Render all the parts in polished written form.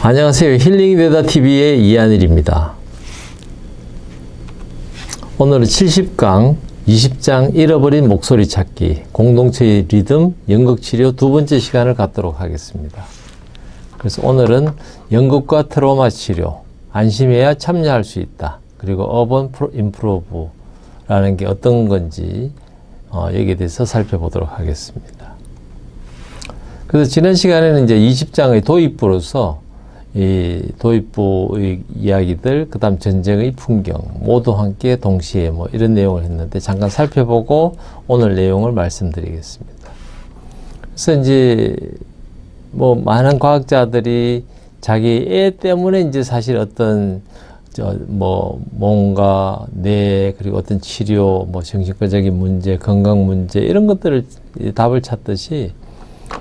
안녕하세요. 힐링되다TV의 이한일입니다. 오늘은 70강 20장 잃어버린 목소리 찾기 공동체의 리듬 연극치료 두 번째 시간을 갖도록 하겠습니다. 그래서 오늘은 연극과 트라우마 치료 안심해야 참여할 수 있다. 그리고 어번 임프로브라는 게 어떤 건지 여기에 대해서 살펴보도록 하겠습니다. 그래서 지난 시간에는 이제 20장의 도입부로서 이 도입부의 이야기들, 그 다음 전쟁의 풍경, 모두 함께 동시에 이런 내용을 했는데 잠깐 살펴보고 오늘 내용을 말씀드리겠습니다. 그래서 이제 많은 과학자들이 자기 애 때문에 이제 사실 어떤 몸과 뇌, 그리고 어떤 치료, 정신과적인 문제, 건강 문제 이런 것들을 답을 찾듯이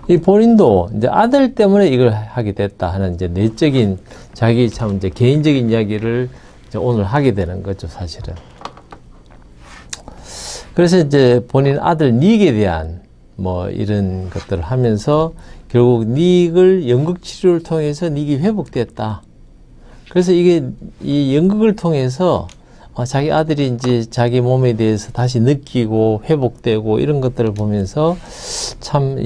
이 본인도 이제 아들 때문에 이걸 하게 됐다 하는 이제 내적인 자기 참 이제 개인적인 이야기를 이제 오늘 하게 되는 거죠, 사실은. 그래서 이제 본인 아들 닉에 대한 이런 것들을 하면서 결국 닉을 연극 치료를 통해서 닉이 회복됐다. 그래서 이게 이 연극을 통해서 자기 아들이 이제 자기 몸에 대해서 다시 느끼고 회복되고 이런 것들을 보면서 참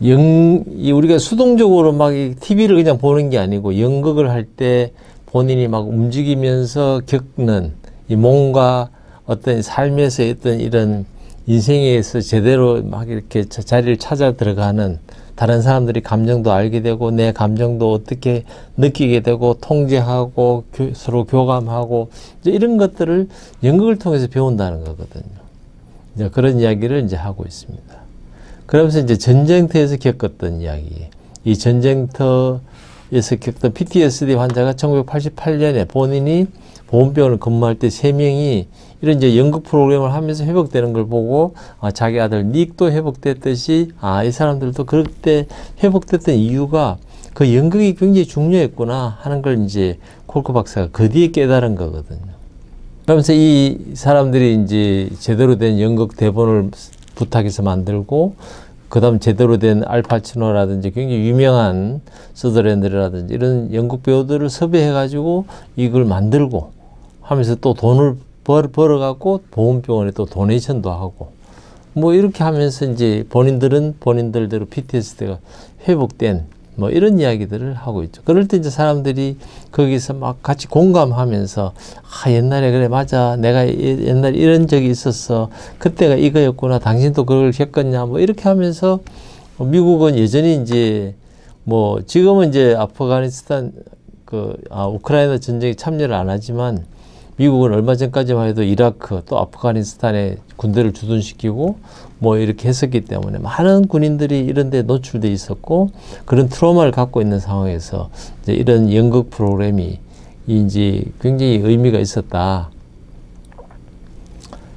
우리가 수동적으로 막 TV를 그냥 보는 게 아니고 연극을 할 때 본인이 막 움직이면서 겪는 이 몸과 어떤 삶에서 어떤 이런 인생에서 제대로 막 이렇게 자리를 찾아 들어가는 다른 사람들이 감정도 알게 되고 내 감정도 어떻게 느끼게 되고 통제하고 서로 교감하고 이제 이런 것들을 연극을 통해서 배운다는 거거든요. 이제 그런 이야기를 이제 하고 있습니다. 그러면서 이제 전쟁터에서 겪었던 이야기, 이 전쟁터에서 겪던 PTSD 환자가 1988년에 본인이 보훈병원을 근무할 때 3명이 이런 이제 연극 프로그램을 하면서 회복되는 걸 보고 자기 아들 닉도 회복됐듯이 이 사람들도 그때 회복됐던 이유가 그 연극이 굉장히 중요했구나 하는 걸 이제 콜크 박사가 그 뒤에 깨달은 거거든요. 그러면서 이 사람들이 이제 제대로 된 연극 대본을 부탁해서 만들고 그 다음 제대로 된 알파치노라든지 굉장히 유명한 서더랜드라든지 이런 연극 배우들을 섭외해 가지고 이걸 만들고 하면서 또 돈을 벌어갖고 보훈병원에 또 도네이션도 하고 이렇게 하면서 이제 본인들은 본인들대로 PTSD가 회복된 이런 이야기들을 하고 있죠. 그럴 때 이제 사람들이 거기서 막 같이 공감하면서 옛날에 그래 맞아 내가 옛날에 이런 적이 있었어 그때가 이거였구나 당신도 그걸 겪었냐 이렇게 하면서 미국은 여전히 이제 지금은 이제 아프가니스탄 우크라이나 전쟁에 참여를 안 하지만 미국은 얼마 전까지만 해도 이라크 또 아프가니스탄에 군대를 주둔시키고 이렇게 했었기 때문에 많은 군인들이 이런 데 노출돼 있었고 그런 트라우마를 갖고 있는 상황에서 이제 이런 연극 프로그램이 이제 굉장히 의미가 있었다.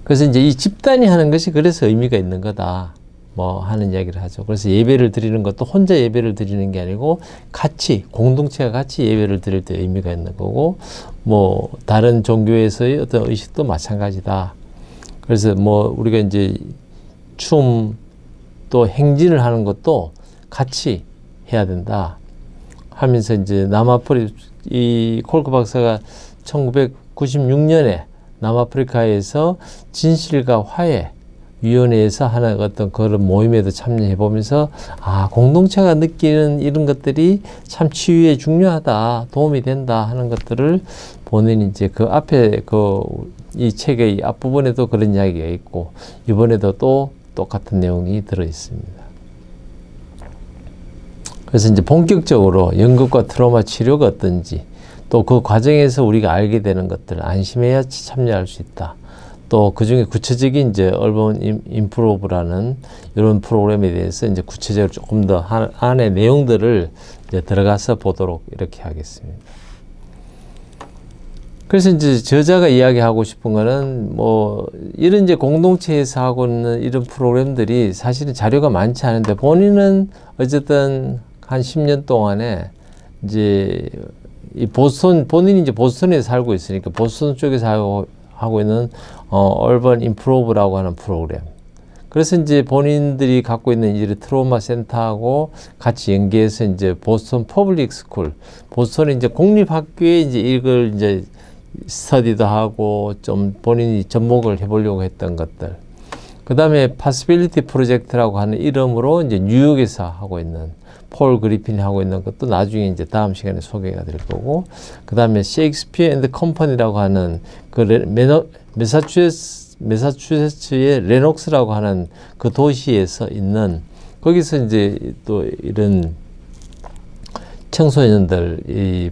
그래서 이제 이 집단이 하는 것이 그래서 의미가 있는 거다. 하는 이야기를 하죠. 그래서 예배를 드리는 것도 혼자 예배를 드리는 게 아니고 같이 공동체가 같이 예배를 드릴 때 의미가 있는 거고 다른 종교에서의 어떤 의식도 마찬가지다. 그래서 우리가 이제 춤 또 행진을 하는 것도 같이 해야 된다 하면서 이제 이 콜크 박사가 1996년에 남아프리카에서 진실과 화해 위원회에서 하는 어떤 그런 모임에도 참여해 보면서 공동체가 느끼는 이런 것들이 참 치유에 중요하다, 도움이 된다 하는 것들을 본인이 이제 그 앞에 이 책의 앞부분에도 그런 이야기가 있고 이번에도 또 똑같은 내용이 들어 있습니다. 그래서 이제 본격적으로 연극과 트라우마 치료가 어떤지 또 그 과정에서 우리가 알게 되는 것들 안심해야 참여할 수 있다. 또 그 중에 구체적인 이제 얼번 임프로브라는 이런 프로그램에 대해서 이제 구체적으로 조금 더 안에 내용들을 이제 들어가서 보도록 이렇게 하겠습니다. 그래서 이제 저자가 이야기하고 싶은 거는 이런 이제 공동체에서 하고 있는 이런 프로그램들이 사실은 자료가 많지 않은데 본인은 어쨌든 한 10년 동안에 이제 본인이 이제 보스턴에 살고 있으니까 보스턴 쪽에서 하고 있는 얼번 임프로브라고 하는 프로그램 그래서 이제 본인들이 갖고 있는 이제 트라우마 센터하고 같이 연계해서 이제 보스턴 퍼블릭 스쿨, 보스턴의 이제 공립학교에 이제 이걸 이제 스터디도 하고 좀 본인이 접목을 해보려고 했던 것들. 그 다음에 파시빌리티 프로젝트라고 하는 이름으로 이제 뉴욕에서 하고 있는 폴 그리핀이 하고 있는 것도 나중에 이제 다음 시간에 소개가 될 거고, 그 다음에 셰익스피어 앤드 컴퍼니라고 하는 그 매사추세츠의 레녹스라고 하는 그 도시에서 있는, 거기서 이제 또 이런 청소년들,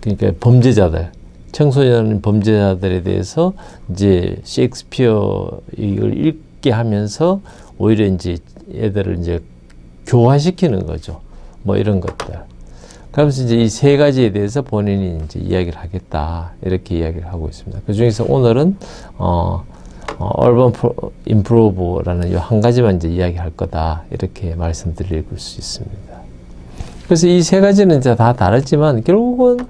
그러니까 범죄자들, 청소년 범죄자들에 대해서 이제 셰익스피어 이걸 읽게 하면서 오히려 이제 애들을 이제 교화시키는 거죠. 뭐 이런 것들. 그러면서 이제 이 세 가지에 대해서 본인이 이제 이야기를 하겠다. 이렇게 이야기를 하고 있습니다. 그 중에서 오늘은, 얼번 임프로브라는 이 한 가지만 이제 이야기할 거다. 이렇게 말씀드릴 수 있습니다. 그래서 이 세 가지는 이제 다 다르지만 결국은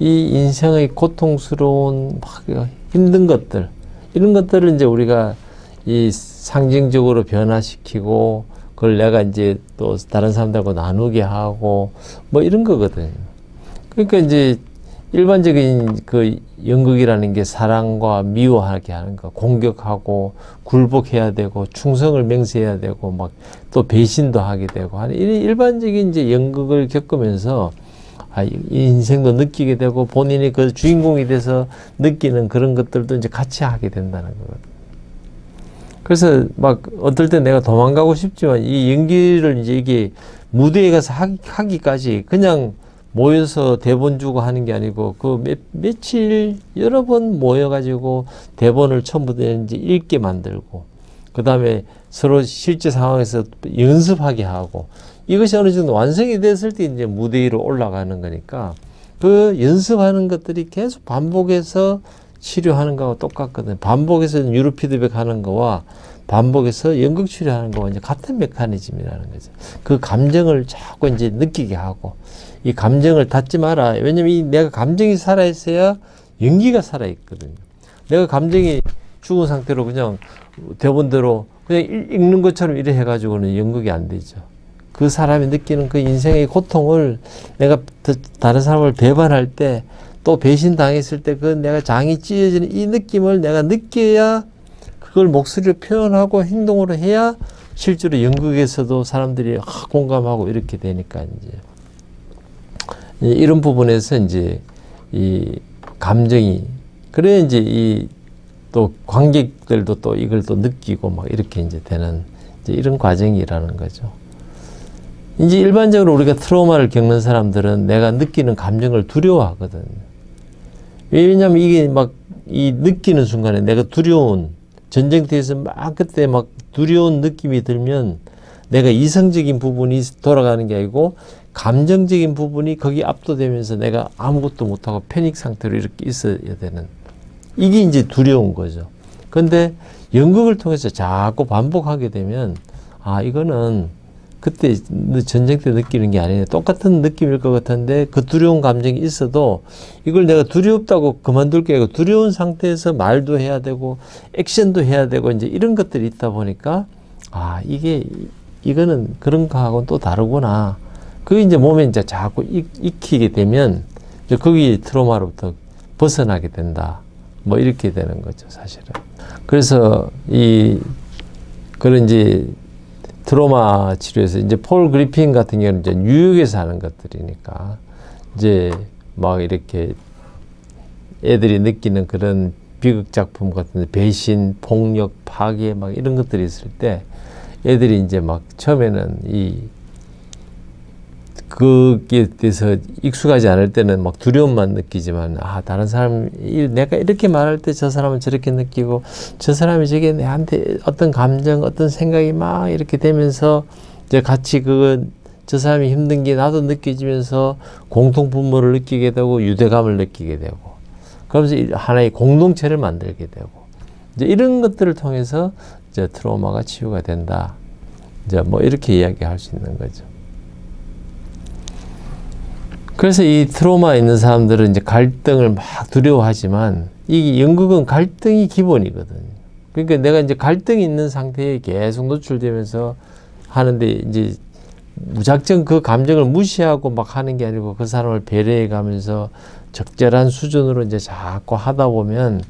이 인생의 고통스러운 막 힘든 것들, 이런 것들을 이제 우리가 이 상징적으로 변화시키고 그걸 내가 이제 또 다른 사람들하고 나누게 하고 뭐 이런 거거든요. 그러니까 이제 일반적인 그 연극이라는 게 사랑과 미워하게 하는 거, 공격하고 굴복해야 되고 충성을 맹세해야 되고 막 또 배신도 하게 되고 하는 일반적인 이제 연극을 겪으면서 이 인생도 느끼게 되고 본인이 그 주인공이 돼서 느끼는 그런 것들도 이제 같이 하게 된다는 거거든요. 그래서 막 어떨 때 내가 도망가고 싶지만 이 연기를 이제 이게 무대에 가서 하기까지 그냥 모여서 대본 주고 하는 게 아니고 그 며칠 여러 번 모여가지고 대본을 처음부터 이제 읽게 만들고 그 다음에 서로 실제 상황에서 연습하게 하고 이것이 어느 정도 완성이 됐을 때 이제 무대 위로 올라가는 거니까 그 연습하는 것들이 계속 반복해서 치료하는 거하고 똑같거든요. 반복해서 뉴로 피드백 하는 거와 반복해서 연극 치료하는 거와 이제 같은 메커니즘이라는 거죠. 그 감정을 자꾸 이제 느끼게 하고 이 감정을 닫지 마라. 왜냐면 이 내가 감정이 살아있어야 연기가 살아있거든요. 내가 감정이 죽은 상태로 그냥 대본대로 그냥 읽는 것처럼 이래 해가지고는 연극이 안 되죠. 그 사람이 느끼는 그 인생의 고통을 내가 다른 사람을 배반할 때 또 배신당했을 때 그 내가 장이 찢어지는 이 느낌을 내가 느껴야 그걸 목소리로 표현하고 행동으로 해야 실제로 연극에서도 사람들이 공감하고 이렇게 되니까 이제 이런 부분에서 이제 이 감정이 그래 이제 이 또 관객들도 또 이걸 또 느끼고 막 이렇게 이제 되는 이제 이런 과정이라는 거죠. 이제 일반적으로 우리가 트라우마를 겪는 사람들은 내가 느끼는 감정을 두려워하거든요. 왜냐면 이게 막 이 느끼는 순간에 내가 두려운 전쟁터에서 막 그때 막 두려운 느낌이 들면 내가 이성적인 부분이 돌아가는 게 아니고 감정적인 부분이 거기 압도되면서 내가 아무것도 못하고 패닉 상태로 이렇게 있어야 되는 이게 이제 두려운 거죠. 그런데 연극을 통해서 자꾸 반복하게 되면 아 이거는 그때 전쟁 때 느끼는 게 아니네. 똑같은 느낌일 것 같은데 그 두려운 감정이 있어도 이걸 내가 두렵다고 그만둘 게 아니고 두려운 상태에서 말도 해야 되고 액션도 해야 되고 이제 이런 것들이 있다 보니까 아 이거는 그런 거하고는 또 다르구나. 그게 이제 몸에 이제 자꾸 익히게 되면 이제 거기 트라우마로부터 벗어나게 된다. 뭐 이렇게 되는 거죠, 사실은. 그래서 그런 이제 트라우마 치료에서 이제 폴 그리핀 같은 경우는 이제 뉴욕에서 하는 것들이니까 이제 막 이렇게 애들이 느끼는 그런 비극 작품 같은 배신, 폭력, 파괴 막 이런 것들이 있을 때 애들이 이제 막 처음에는 거기에 대해서 익숙하지 않을 때는 막 두려움만 느끼지만 아 다른 사람 내가 이렇게 말할 때 저 사람은 저렇게 느끼고 저 사람이 저게 내한테 어떤 감정 어떤 생각이 막 이렇게 되면서 이제 같이 저 사람이 힘든 게 나도 느껴지면서 공통 분모를 느끼게 되고 유대감을 느끼게 되고 그러면서 하나의 공동체를 만들게 되고 이제 이런 것들을 통해서 이제 트라우마가 치유가 된다. 이제 뭐 이렇게 이야기할 수 있는 거죠. 그래서 이 트라우마 있는 사람들은 이제 갈등을 막 두려워하지만 이 연극은 갈등이 기본이거든요. 그러니까 내가 이제 갈등이 있는 상태에 계속 노출되면서 하는데 이제 무작정 그 감정을 무시하고 막 하는 게 아니고 그 사람을 배려해 가면서 적절한 수준으로 이제 자꾸 하다 보면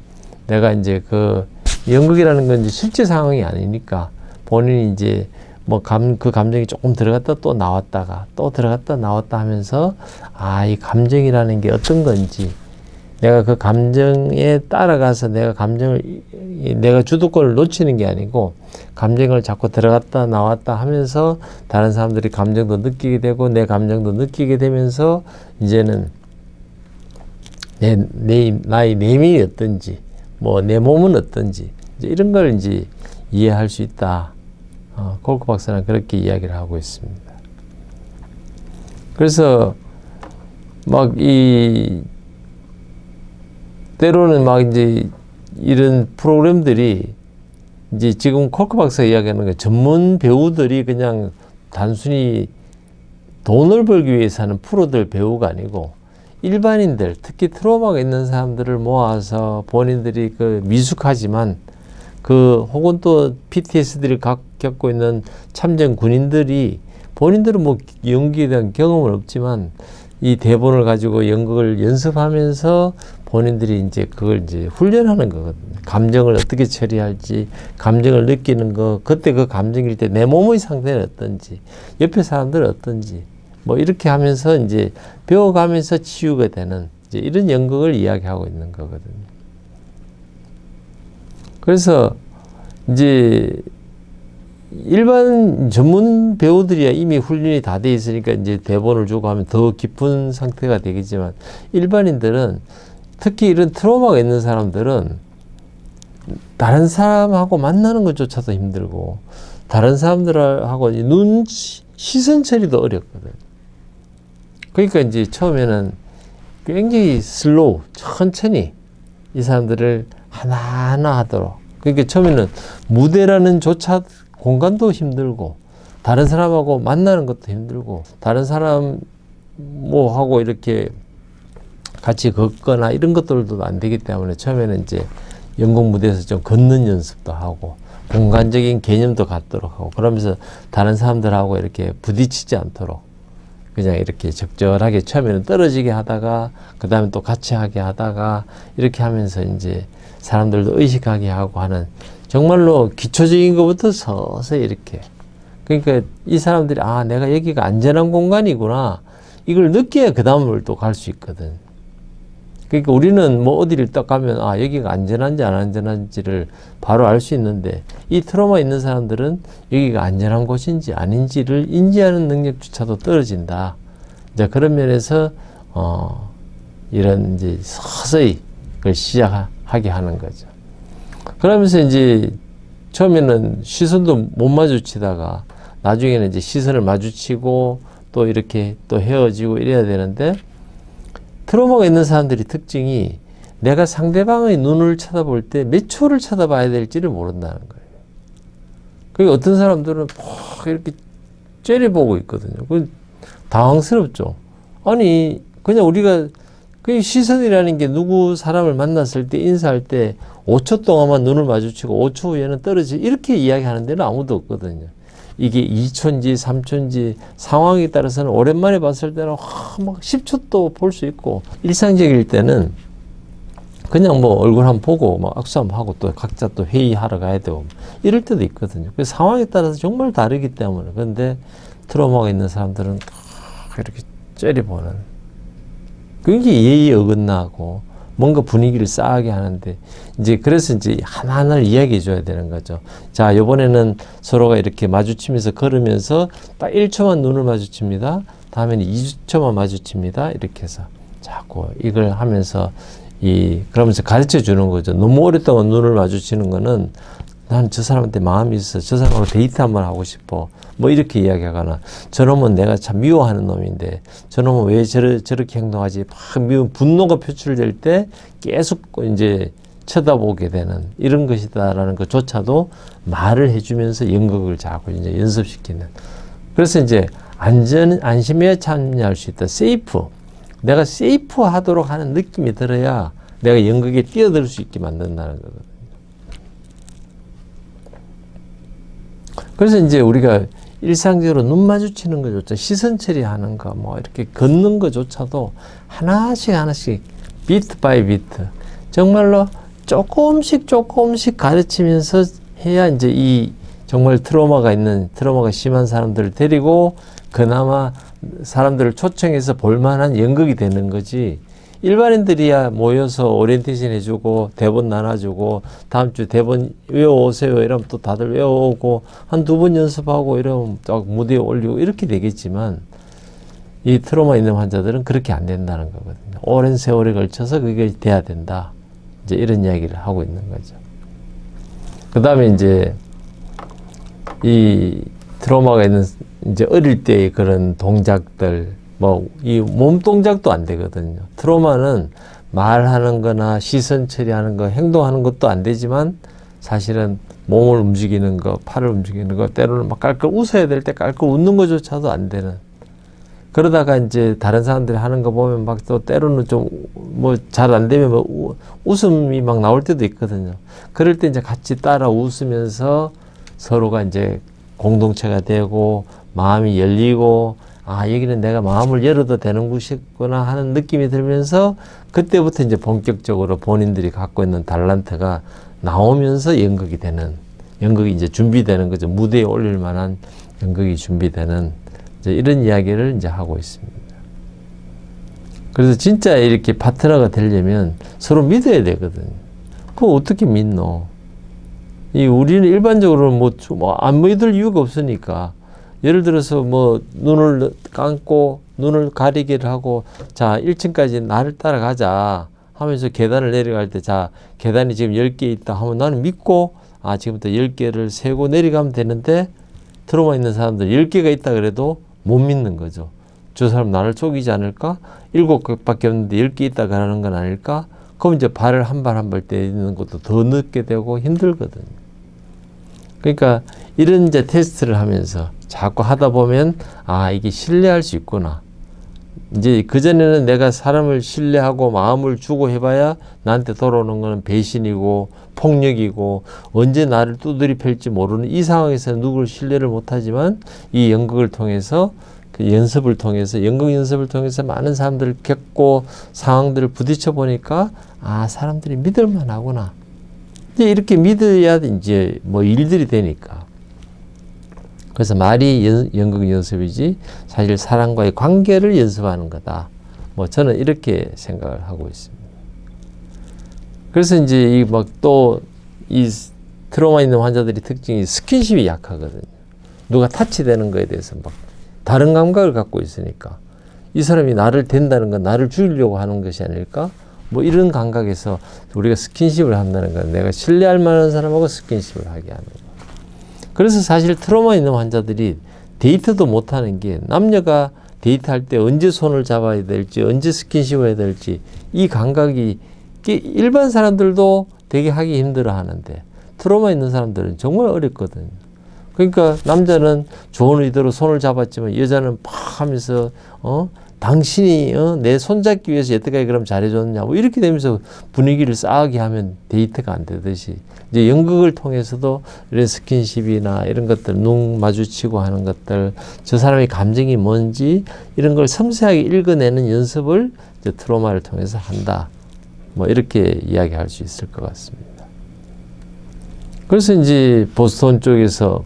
내가 이제 그 연극이라는 건 이제 실제 상황이 아니니까 본인이 이제 뭐 그 감정이 조금 들어갔다 또 나왔다가 또 들어갔다 나왔다 하면서 아, 이 감정이라는 게 어떤 건지 내가 그 감정에 따라가서 내가 주도권을 놓치는 게 아니고 감정을 자꾸 들어갔다 나왔다 하면서 다른 사람들이 감정도 느끼게 되고 내 감정도 느끼게 되면서 이제는 나의 내면이 어떤지 뭐 내 몸은 어떤지 이제 이런 걸 이제 이해할 수 있다. 콜크 박사는 그렇게 이야기를 하고 있습니다. 그래서 막 때로는 막 이제 이런 프로그램들이 이제 지금 콜크 박사가 이야기하는 게 전문 배우들이 그냥 단순히 돈을 벌기 위해서 하는 프로들 배우가 아니고 일반인들, 특히 트라우마가 있는 사람들을 모아서 본인들이 그 미숙하지만 혹은 또 PTSD를 겪고 있는 참전 군인들이 본인들은 뭐 연기에 대한 경험은 없지만 이 대본을 가지고 연극을 연습하면서 본인들이 이제 그걸 이제 훈련하는 거거든요. 감정을 어떻게 처리할지, 감정을 느끼는 거, 그때 그 감정일 때 내 몸의 상태는 어떤지, 옆에 사람들은 어떤지, 뭐 이렇게 하면서 이제 배워가면서 치유가 되는 이제 이런 연극을 이야기하고 있는 거거든요. 그래서 이제 일반 전문 배우들이야 이미 훈련이 다 돼 있으니까 이제 대본을 주고 하면 더 깊은 상태가 되겠지만 일반인들은 특히 이런 트라우마가 있는 사람들은 다른 사람하고 만나는 것조차도 힘들고 다른 사람들하고 시선 처리도 어렵거든. 그러니까 이제 처음에는 굉장히 슬로우, 천천히 이 사람들을 하나하나 하도록. 그러니까 처음에는 무대라는 조차 공간도 힘들고 다른 사람하고 만나는 것도 힘들고 다른 사람 뭐 하고 이렇게 같이 걷거나 이런 것들도 안 되기 때문에 처음에는 이제 연극 무대에서 좀 걷는 연습도 하고 공간적인 개념도 갖도록 하고 그러면서 다른 사람들하고 이렇게 부딪히지 않도록 그냥 이렇게 적절하게 처음에는 떨어지게 하다가 그 다음에 또 같이 하게 하다가 이렇게 하면서 이제 사람들도 의식하게 하고 하는 정말로 기초적인 것부터 서서히 이렇게 그러니까 이 사람들이 아 내가 여기가 안전한 공간이구나 이걸 느껴야 그 다음을 또 갈 수 있거든. 그러니까 우리는 뭐 어디를 딱 가면 아 여기가 안전한지 안 안전한지를 바로 알 수 있는데 이 트라우마 있는 사람들은 여기가 안전한 곳인지 아닌지를 인지하는 능력조차도 떨어진다. 이제 그런 면에서 이런 이제 서서히 그걸 시작하게 하는 거죠. 그러면서 이제 처음에는 시선도 못 마주치다가 나중에는 이제 시선을 마주치고 또 이렇게 또 헤어지고 이래야 되는데 트라우마가 있는 사람들이 특징이 내가 상대방의 눈을 쳐다볼 때 몇 초를 쳐다봐야 될지를 모른다는 거예요. 그러니까 어떤 사람들은 막 이렇게 째려보고 있거든요. 그 당황스럽죠. 아니 그냥 우리가 그 시선이라는 게 누구 사람을 만났을 때 인사할 때 5초 동안만 눈을 마주치고 5초 후에는 떨어지 이렇게 이야기하는 데는 아무도 없거든요. 이게 2초인지 3초인지 상황에 따라서는 오랜만에 봤을 때는 막 10초도 볼 수 있고 일상적일 때는 그냥 뭐 얼굴 한번 보고 막 악수 한번 하고 또 각자 또 회의하러 가야 되고 이럴 때도 있거든요. 그 상황에 따라서 정말 다르기 때문에 그런데 트라우마가 있는 사람들은 이렇게 째려보는 굉장히 예의 어긋나고 뭔가 분위기를 싸하게 하는데 이제 그래서 이제 하나하나를 이야기해 줘야 되는 거죠. 자, 이번에는 서로가 이렇게 마주치면서 걸으면서 딱 1초만 눈을 마주칩니다. 다음에는 2초만 마주칩니다. 이렇게 해서 자꾸 이걸 하면서 그러면서 가르쳐 주는 거죠. 너무 오랫동안 눈을 마주치는 거는 난 저 사람한테 마음이 있어. 저 사람하고 데이트 한번 하고 싶어. 뭐 이렇게 이야기하거나 저놈은 내가 참 미워하는 놈인데 저놈은 왜 저렇게 행동하지? 막 미운 분노가 표출될 때 계속 이제 쳐다보게 되는 이런 것이다라는 것조차도 말을 해주면서 연극을 자꾸 이제 연습시키는. 그래서 이제 안심해야 참여할 수 있다. 세이프. 내가 세이프 하도록 하는 느낌이 들어야 내가 연극에 뛰어들 수 있게 만든다는 거거든요. 그래서 이제 우리가 일상적으로 눈 마주치는 것조차 시선 처리하는 거 뭐 이렇게 걷는 것조차도 하나씩 하나씩 비트 바이 비트 정말로 조금씩 가르치면서 해야 이제 이 정말 트라우마가 심한 사람들을 데리고 그나마 사람들을 초청해서 볼만한 연극이 되는 거지. 일반인들이야 모여서 오리엔테이션 해주고 대본 나눠주고 다음 주 대본 외워오세요 이러면 또 다들 외워오고 한 2번 연습하고 이러면 딱 무대에 올리고 이렇게 되겠지만 이 트라우마 있는 환자들은 그렇게 안 된다는 거거든요. 오랜 세월에 걸쳐서 그게 돼야 된다. 이제 이런 이야기를 하고 있는 거죠. 그 다음에 이제 이 트라우마가 있는 이제 어릴 때의 그런 동작들 뭐 이 몸 동작도 안 되거든요. 트라우마는 말하는 거나 시선 처리하는 거 행동하는 것도 안 되지만 사실은 몸을 움직이는 거 팔을 움직이는 거 때로는 막 깔깔 웃어야 될 때 깔깔 웃는 것조차도 안 되는 그러다가 이제 다른 사람들이 하는 거 보면 막 또 때로는 좀 뭐 잘 안 되면 뭐 웃음이 막 나올 때도 있거든요. 그럴 때 이제 같이 따라 웃으면서 서로가 이제 공동체가 되고 마음이 열리고 아 여기는 내가 마음을 열어도 되는 곳이구나 하는 느낌이 들면서 그때부터 이제 본격적으로 본인들이 갖고 있는 달란트가 나오면서 연극이 이제 준비되는 거죠. 무대에 올릴 만한 연극이 준비되는 이제 이런 이야기를 이제 하고 있습니다. 그래서 진짜 이렇게 파트너가 되려면 서로 믿어야 되거든요. 그거 어떻게 믿노? 우리는 일반적으로 안 믿을 이유가 없으니까. 예를 들어서 뭐 눈을 감고 눈을 가리기를 하고 자 1층까지 나를 따라가자 하면서 계단을 내려갈 때 자 계단이 지금 10개 있다 하면 나는 믿고 아 지금부터 10개를 세고 내려가면 되는데 트라우마 있는 사람들 10개가 있다 그래도 못 믿는 거죠. 저 사람 나를 속이지 않을까? 7개밖에 없는데 10개 있다 그러는 건 아닐까? 그럼 이제 발을 한 발 한 발 떼는 것도 더 늦게 되고 힘들거든요. 그러니까 이런 이제 테스트를 하면서 자꾸 하다 보면 아 이게 신뢰할 수 있구나. 이제 그전에는 내가 사람을 신뢰하고 마음을 주고 해봐야 나한테 돌아오는 거는 배신이고 폭력이고 언제 나를 두드리 팰지 모르는 이 상황에서는 누구를 신뢰를 못하지만 이 연극을 통해서 그 연습을 통해서 연극 연습을 통해서 많은 사람들을 겪고 상황들을 부딪혀 보니까 아 사람들이 믿을만 하구나. 이제 이렇게 믿어야 이제 뭐 일들이 되니까. 그래서 말이 연극 연습이지 사실 사람과의 관계를 연습하는 거다. 뭐 저는 이렇게 생각을 하고 있습니다. 그래서 이제 이 트라우마 있는 환자들이 특징이 스킨십이 약하거든요. 누가 타치되는 거에 대해서 막 다른 감각을 갖고 있으니까 이 사람이 나를 된다는 건 나를 죽이려고 하는 것이 아닐까? 뭐 이런 감각에서 우리가 스킨십을 한다는 건 내가 신뢰할 만한 사람하고 스킨십을 하게 하는 거. 그래서 사실 트라우마 있는 환자들이 데이트도 못하는 게 남녀가 데이트할 때 언제 손을 잡아야 될지 언제 스킨십을 해야 될지 이 감각이 일반 사람들도 되게 하기 힘들어 하는데 트라우마 있는 사람들은 정말 어렵거든요. 그러니까 남자는 좋은 의도로 손을 잡았지만 여자는 팍 하면서 당신이 내 손잡기 위해서 여태까지 그럼 잘해줬냐 뭐 이렇게 되면서 분위기를 싸하게 하면 데이트가 안 되듯이 이제 연극을 통해서도 이런 스킨십이나 이런 것들 눈 마주치고 하는 것들 저 사람의 감정이 뭔지 이런 걸 섬세하게 읽어내는 연습을 이제 트라우마를 통해서 한다 뭐 이렇게 이야기할 수 있을 것 같습니다. 그래서 이제 보스턴 쪽에서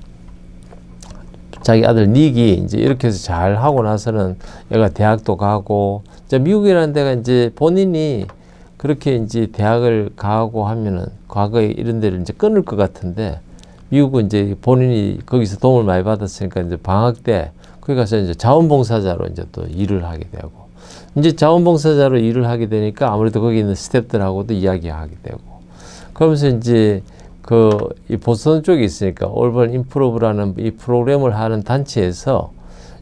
자기 아들 닉이 이제 이렇게 해서 잘 하고 나서는 얘가 대학도 가고, 이제 미국이라는 데가 이제 본인이 그렇게 이제 대학을 가고 하면은 과거에 이런 데를 이제 끊을 것 같은데, 미국은 이제 본인이 거기서 도움을 많이 받았으니까 이제 방학 때 거기 가서 이제 자원봉사자로 이제 또 일을 하게 되고, 이제 자원봉사자로 일을 하게 되니까 아무래도 거기 있는 스태프들하고도 이야기하게 되고, 그러면서 이제 이 보스턴 쪽에 있으니까 올번 임프로브라는 이 프로그램을 하는 단체에서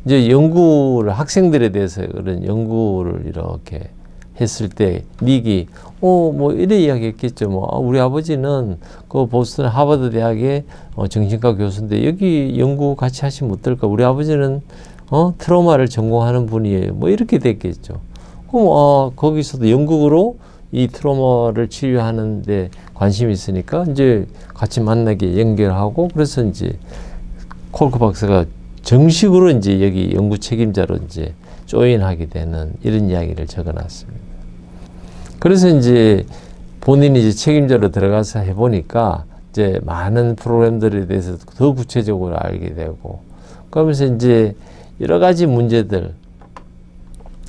이제 연구를 학생들에 대해서 그런 연구를 이렇게 했을 때 닉이 뭐 이래 이야기했겠죠. 우리 아버지는 그 보스턴 하버드 대학의 정신과 교수인데 여기 연구 같이 하시면 어떨까? 우리 아버지는 트라우마를 전공하는 분이에요. 뭐 이렇게 됐겠죠. 그럼 거기서도 연극으로 이 트라우마를 치료하는데 관심이 있으니까 이제 같이 만나게 연결하고, 그래서 이제 콜크 박사가 정식으로 이제 여기 연구 책임자로 이제 조인하게 되는 이런 이야기를 적어놨습니다. 그래서 이제 본인이 이제 책임자로 들어가서 해보니까 이제 많은 프로그램들에 대해서 더 구체적으로 알게 되고, 그러면서 이제 여러 가지 문제들,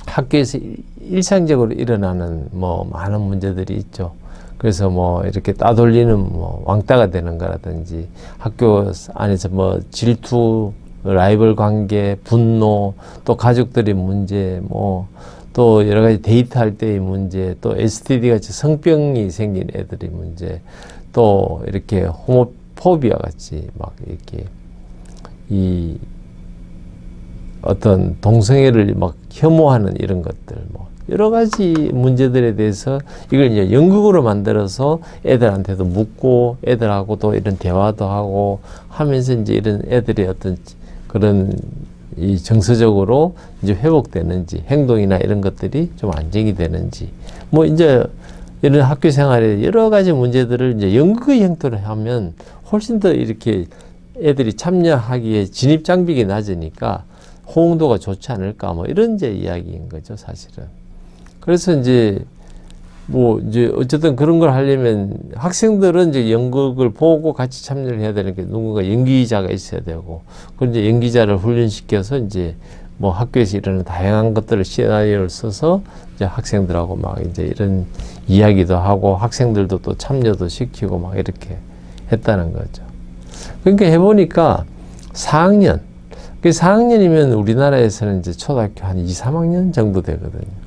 학교에서 일상적으로 일어나는 뭐 많은 문제들이 있죠. 그래서 뭐 이렇게 따돌리는 뭐 왕따가 되는 거라든지, 학교 안에서 뭐 질투, 라이벌 관계, 분노, 또 가족들의 문제, 뭐 또 여러 가지 데이트할 때의 문제, 또 STD 같이 성병이 생긴 애들의 문제, 또 이렇게 호모포비아 같이 막 이렇게 이 어떤 동성애를 막 혐오하는 이런 것들, 뭐 여러 가지 문제들에 대해서 이걸 이제 연극으로 만들어서 애들한테도 묻고 애들하고 또 이런 대화도 하고 하면서 이제 이런 애들의 어떤 그런 이 정서적으로 이제 회복되는지, 행동이나 이런 것들이 좀 안정이 되는지, 뭐 이제 이런 학교 생활에 여러 가지 문제들을 이제 연극의 형태로 하면 훨씬 더 이렇게 애들이 참여하기에 진입 장벽이 낮으니까 호응도가 좋지 않을까, 뭐 이런 이제 이야기인 거죠, 사실은. 그래서 이제 뭐 이제 어쨌든 그런 걸 하려면 학생들은 이제 연극을 보고 같이 참여를 해야 되는 게 누군가 연기자가 있어야 되고, 그런데 연기자를 훈련시켜서 이제 뭐 학교에서 일어나는 다양한 것들을 시나리오를 써서 이제 학생들하고 막 이제 이런 이야기도 하고 학생들도 또 참여도 시키고 막 이렇게 했다는 거죠. 그러니까 해보니까 4학년, 그 4학년이면 우리나라에서는 이제 초등학교 한 2, 3학년 정도 되거든요.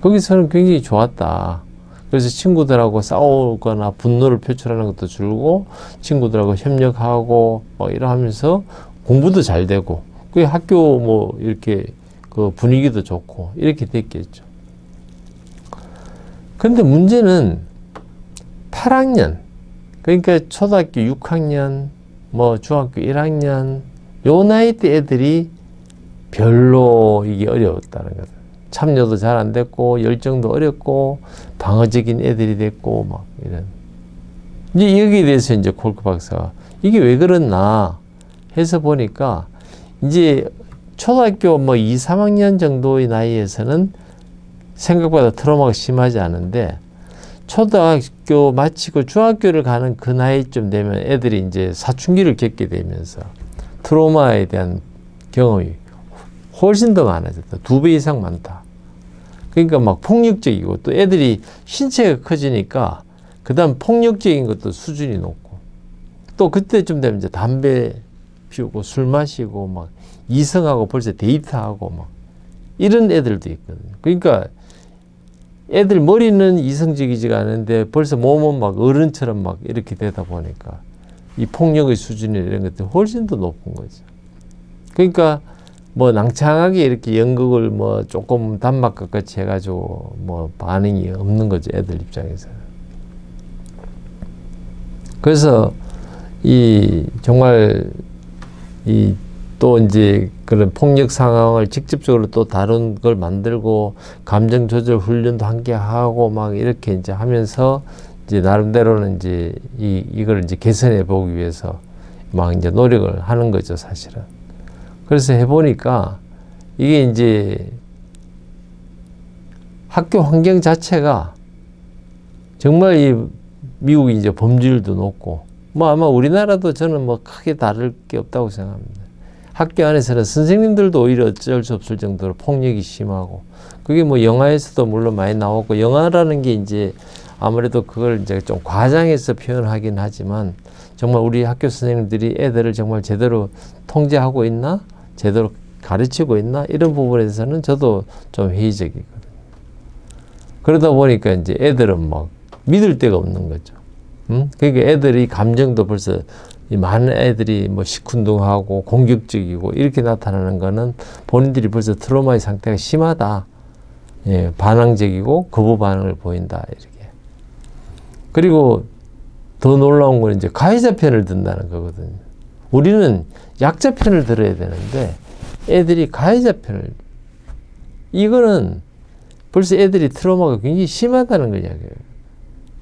거기서는 굉장히 좋았다. 그래서 친구들하고 싸우거나 분노를 표출하는 것도 줄고, 친구들하고 협력하고 막 이러면서 공부도 잘 되고, 그 학교 뭐 이렇게 그 분위기도 좋고 이렇게 됐겠죠. 근데 문제는 8학년, 그러니까 초등학교 6학년, 뭐 중학교 1학년 요 나이 때 애들이 별로 이게 어려웠다는 거죠. 참여도 잘 안 됐고 열정도 어렵고 방어적인 애들이 됐고 막 이런. 이제 여기에 대해서 이제 콜크 박사가 이게 왜 그렇나 해서 보니까 이제 초등학교 뭐 2, 3학년 정도의 나이에서는 생각보다 트라우마가 심하지 않은데, 초등학교 마치고 중학교를 가는 그 나이쯤 되면 애들이 이제 사춘기를 겪게 되면서 트라우마에 대한 경험이 훨씬 더 많아졌다. 2배 이상 많다. 그러니까 막 폭력적이고, 또 애들이 신체가 커지니까 그 다음 폭력적인 것도 수준이 높고, 또 그때쯤 되면 이제 담배 피우고 술 마시고 막 이성하고 벌써 데이트하고 막 이런 애들도 있거든요. 그러니까 애들 머리는 이성적이지가 않은데 벌써 몸은 막 어른처럼 막 이렇게 되다 보니까 이 폭력의 수준이나 이런 것들이 훨씬 더 높은 거죠. 그러니까 뭐 낭창하게 이렇게 연극을 뭐 조금 단막과 같이 해가지고 뭐 반응이 없는 거죠, 애들 입장에서는. 그래서 이 정말 이 또 이제 그런 폭력 상황을 직접적으로 또 다룬 걸 만들고 감정 조절 훈련도 함께 하고 막 이렇게 이제 하면서 이제 나름대로는 이제 이걸 이제 개선해 보기 위해서 막 이제 노력을 하는 거죠, 사실은. 그래서 해보니까 이게 이제 학교 환경 자체가 정말 이 미국이 이제 범죄율도 높고, 뭐 아마 우리나라도 저는 뭐 크게 다를 게 없다고 생각합니다. 학교 안에서는 선생님들도 오히려 어쩔 수 없을 정도로 폭력이 심하고, 그게 뭐 영화에서도 물론 많이 나오고, 영화라는 게 이제 아무래도 그걸 이제 좀 과장해서 표현하긴 하지만, 정말 우리 학교 선생님들이 애들을 정말 제대로 통제하고 있나? 제대로 가르치고 있나? 이런 부분에서는 저도 좀 회의적이거든요. 그러다 보니까 이제 애들은 막 믿을 데가 없는 거죠. 그러니까 애들이 감정도 벌써 이 많은 애들이 뭐 시큰둥하고 공격적이고 이렇게 나타나는 거는 본인들이 벌써 트라우마의 상태가 심하다. 예, 반항적이고 거부 반응을 보인다. 이렇게. 그리고 더 놀라운 건 이제 가해자 편을 든다는 거거든요. 우리는 약자 편을 들어야 되는데 애들이 가해자 편을, 이거는 벌써 애들이 트라우마가 굉장히 심하다는 걸 이야기해요.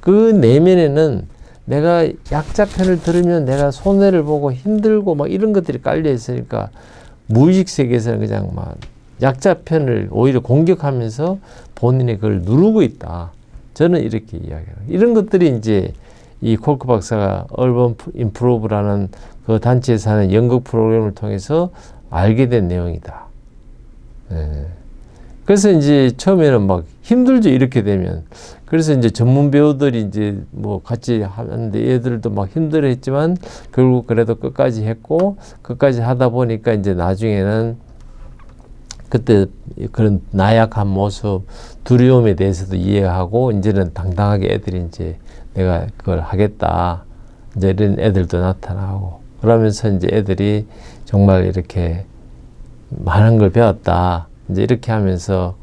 그 내면에는 내가 약자 편을 들으면 내가 손해를 보고 힘들고 막 이런 것들이 깔려 있으니까 무의식 세계에서는 그냥 막 약자 편을 오히려 공격하면서 본인이 그걸 누르고 있다. 저는 이렇게 이야기해요. 이런 것들이 이제 이 콜크 박사가 얼번 임프로브라는 그 단체에서 하는 연극 프로그램을 통해서 알게 된 내용이다. 네. 그래서 이제 처음에는 막 힘들죠. 이렇게 되면. 그래서 이제 전문 배우들이 이제 뭐 같이 하는데 얘들도 막 힘들어 했지만 결국 그래도 끝까지 했고 끝까지 하다 보니까 이제 나중에는 그때 그런 나약한 모습, 두려움에 대해서도 이해하고 이제는 당당하게 애들이 이제 내가 그걸 하겠다. 이제 이런 애들도 나타나고 그러면서 이제 애들이 정말 이렇게 많은 걸 배웠다. 이제 이렇게 하면서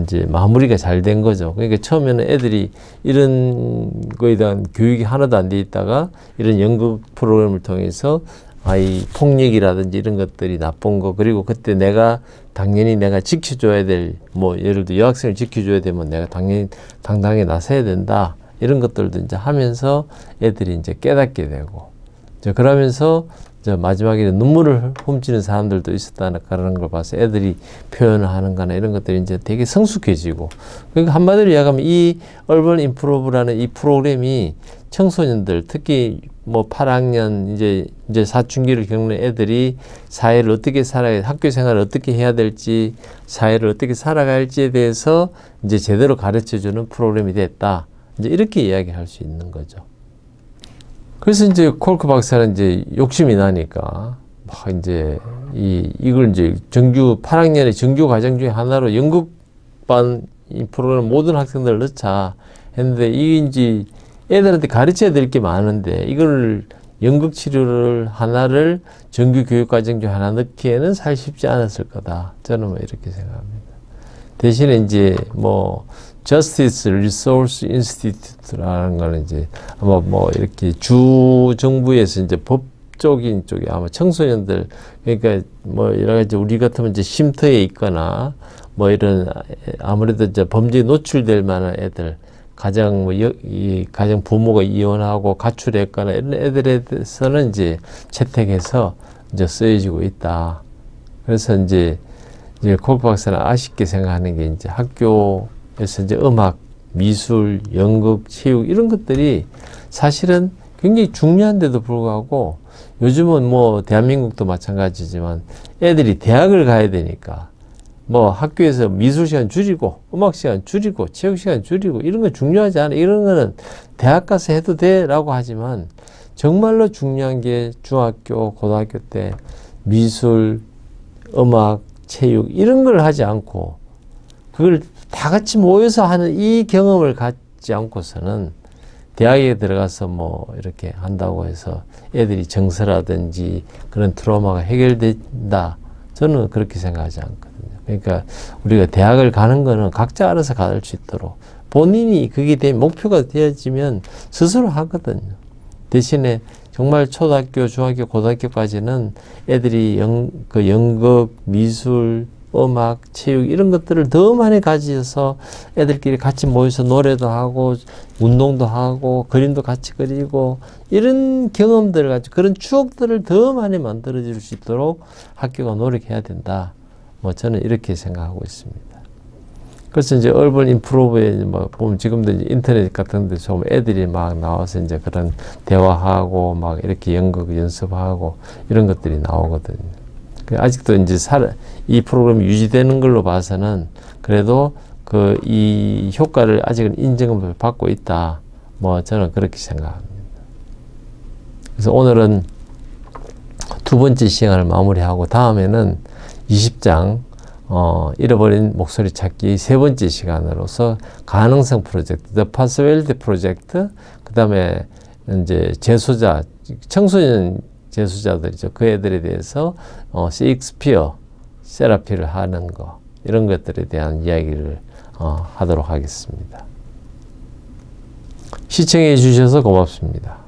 이제 마무리가 잘 된 거죠. 그러니까 처음에는 애들이 이런 거에 대한 교육이 하나도 안 돼 있다가 이런 연극 프로그램을 통해서 이 폭력이라든지 이런 것들이 나쁜 거, 그리고 그때 내가 당연히 내가 지켜줘야 될, 뭐 예를 들어 여학생을 지켜줘야 되면 내가 당연히 당당하게 나서야 된다. 이런 것들도 이제 하면서 애들이 이제 깨닫게 되고, 그러면서 마지막에는 눈물을 훔치는 사람들도 있었다는 걸 봐서 애들이 표현을 하는 거나 이런 것들이 이제 되게 성숙해지고, 그러니까 한마디로 이야기하면 이 얼번 임프로브라는 이 프로그램이 청소년들, 특히 뭐 8학년 이제 사춘기를 겪는 애들이 사회를 어떻게 살아야, 학교 생활을 어떻게 해야 될지, 사회를 어떻게 살아갈지에 대해서 이제 제대로 가르쳐 주는 프로그램이 됐다. 이제 이렇게 이야기할 수 있는 거죠. 그래서 이제 콜크 박사는 이제 욕심이 나니까 막 이제 이걸 이제 정규 8학년의 정규 과정 중에 하나로 연극반 이 프로그램 모든 학생들을 넣자 했는데, 이게 이제 애들한테 가르쳐야 될 게 많은데 이걸 연극 치료를 하나를 정규 교육 과정 중 하나 넣기에는 사실 쉽지 않았을 거다. 저는 뭐 이렇게 생각합니다. 대신에 이제 뭐 Justice Resource Institute라는 거는 이제 아마 뭐 이렇게 주 정부에서 이제 법적인 쪽에 아마 청소년들, 그러니까 뭐 여러 가지 우리 같으면 이제 쉼터에 있거나 뭐 이런 아무래도 이제 범죄에 노출될 만한 애들, 가정 가정 부모가 이혼하고 가출했거나 이런 애들에 대해서는 이제 채택해서 이제 쓰여지고 있다. 그래서 이제 콜크 박사는 아쉽게 생각하는 게 이제 학교에서 이제 음악, 미술, 연극, 체육 이런 것들이 사실은 굉장히 중요한데도 불구하고 요즘은 뭐 대한민국도 마찬가지지만 애들이 대학을 가야 되니까 뭐 학교에서 미술 시간 줄이고 음악 시간 줄이고 체육 시간 줄이고 이런 거 중요하지 않아. 이런 거는 대학 가서 해도 돼 라고 하지만 정말로 중요한 게 중학교, 고등학교 때 미술, 음악, 체육 이런 걸 하지 않고 그걸 다 같이 모여서 하는 이 경험을 갖지 않고서는 대학에 들어가서 뭐 이렇게 한다고 해서 애들이 정서라든지 그런 트라우마가 해결된다. 저는 그렇게 생각하지 않거든요. 그러니까 우리가 대학을 가는 거는 각자 알아서 갈 수 있도록 본인이 그게 목표가 되어지면 스스로 하거든요. 대신에 정말 초등학교, 중학교, 고등학교까지는 애들이 연극, 미술, 음악, 체육 이런 것들을 더 많이 가지셔서 애들끼리 같이 모여서 노래도 하고 운동도 하고 그림도 같이 그리고 이런 경험들을 가지고 그런 추억들을 더 많이 만들어 줄 수 있도록 학교가 노력해야 된다. 뭐 저는 이렇게 생각하고 있습니다. 그래서 이제 얼번 임프로브에 막 보면 지금도 이제 인터넷 같은 데 좀 애들이 막 나와서 이제 그런 대화하고 막 이렇게 연극 연습하고 이런 것들이 나오거든요. 아직도 이제 이 프로그램이 유지되는 걸로 봐서는 그래도 이 효과를 아직은 인정을 받고 있다. 뭐 저는 그렇게 생각합니다. 그래서 오늘은 두 번째 시간을 마무리하고 다음에는 20장 잃어버린 목소리 찾기 세 번째 시간으로서 가능성 프로젝트, The Possibility 프로젝트, 그 다음에 이제 재소자, 청소년 재소자들이죠. 그 애들에 대해서 셰익스피어 세라피를 하는 거, 이런 것들에 대한 이야기를 하도록 하겠습니다. 시청해 주셔서 고맙습니다.